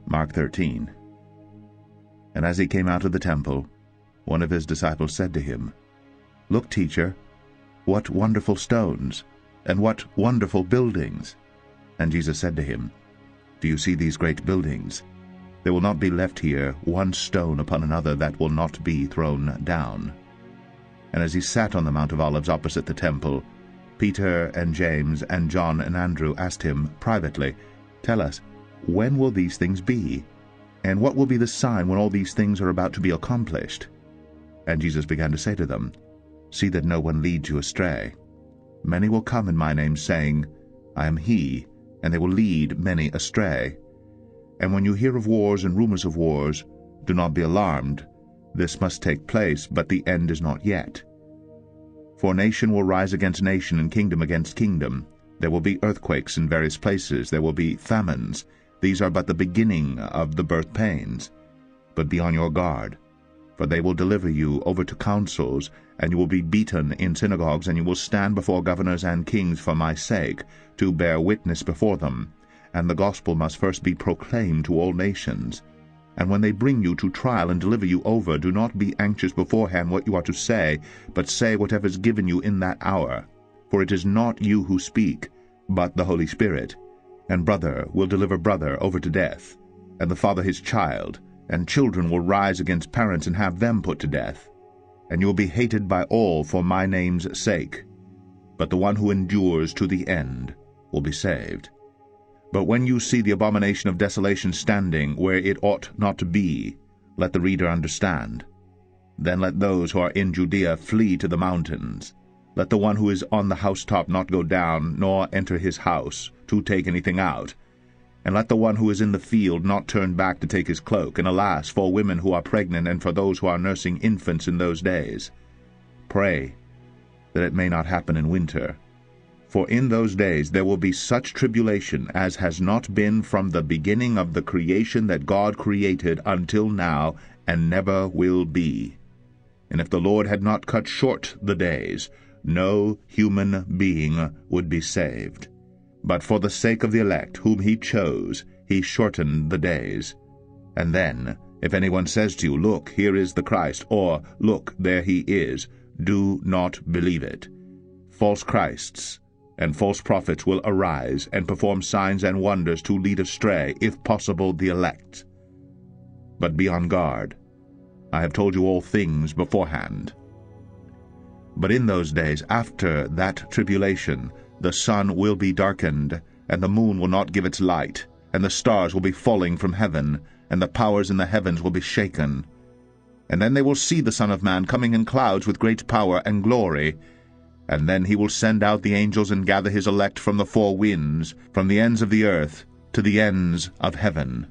Mark 13. And as he came out of the temple, one of his disciples said to him, "Look, teacher, what wonderful stones, and what wonderful buildings!" And Jesus said to him, "Do you see these great buildings? There will not be left here one stone upon another that will not be thrown down." And as he sat on the Mount of Olives opposite the temple, Peter and James and John and Andrew asked him privately, "Tell us, when will these things be? And what will be the sign when all these things are about to be accomplished?" And Jesus began to say to them, "See that no one leads you astray. Many will come in my name, saying, 'I am he,' and they will lead many astray. And when you hear of wars and rumors of wars, do not be alarmed. This must take place, but the end is not yet. For nation will rise against nation, and kingdom against kingdom. There will be earthquakes in various places. There will be famines. These are but the beginning of the birth pains. But be on your guard, for they will deliver you over to councils, and you will be beaten in synagogues, and you will stand before governors and kings for my sake, to bear witness before them. And the gospel must first be proclaimed to all nations. And when they bring you to trial and deliver you over, do not be anxious beforehand what you are to say, but say whatever is given you in that hour. For it is not you who speak, but the Holy Spirit. And brother will deliver brother over to death, and the father his child, and children will rise against parents and have them put to death. And you will be hated by all for my name's sake. But the one who endures to the end will be saved. But when you see the abomination of desolation standing where it ought not to be, let the reader understand. Then let those who are in Judea flee to the mountains. Let the one who is on the housetop not go down, nor enter his house, to take anything out. And let the one who is in the field not turn back to take his cloak. And alas, for women who are pregnant, and for those who are nursing infants in those days. Pray that it may not happen in winter. For in those days there will be such tribulation as has not been from the beginning of the creation that God created until now, and never will be. And if the Lord had not cut short the days, no human being would be saved. But for the sake of the elect whom he chose, he shortened the days. And then, if anyone says to you, 'Look, here is the Christ,' or 'Look, there he is,' do not believe it. False Christs and false prophets will arise and perform signs and wonders to lead astray, if possible, the elect. But be on guard. I have told you all things beforehand. But in those days, after that tribulation, the sun will be darkened, and the moon will not give its light, and the stars will be falling from heaven, and the powers in the heavens will be shaken. And then they will see the Son of Man coming in clouds with great power and glory. And then he will send out the angels and gather his elect from the four winds, from the ends of the earth to the ends of heaven.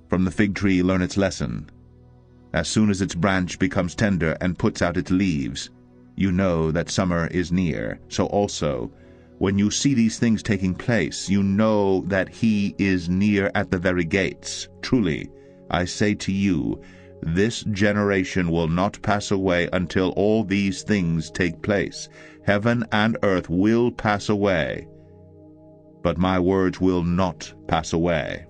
From the fig tree learn its lesson. As soon as its branch becomes tender and puts out its leaves, you know that summer is near. So also, when you see these things taking place, you know that he is near at the very gates. Truly, I say to you, this generation will not pass away until all these things take place. Heaven and earth will pass away, but my words will not pass away.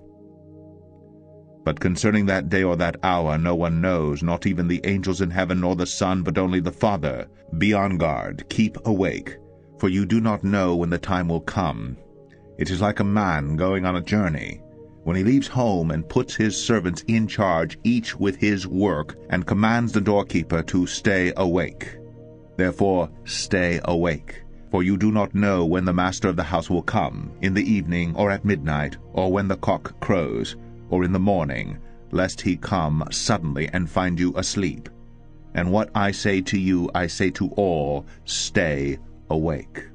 But concerning that day or that hour no one knows, not even the angels in heaven nor the Son, but only the Father. Be on guard, keep awake, for you do not know when the time will come. It is like a man going on a journey, when he leaves home and puts his servants in charge, each with his work, and commands the doorkeeper to stay awake. Therefore stay awake, for you do not know when the master of the house will come, in the evening or at midnight, or when the cock crows, or in the morning, lest he come suddenly and find you asleep. And what I say to you, I say to all, stay awake.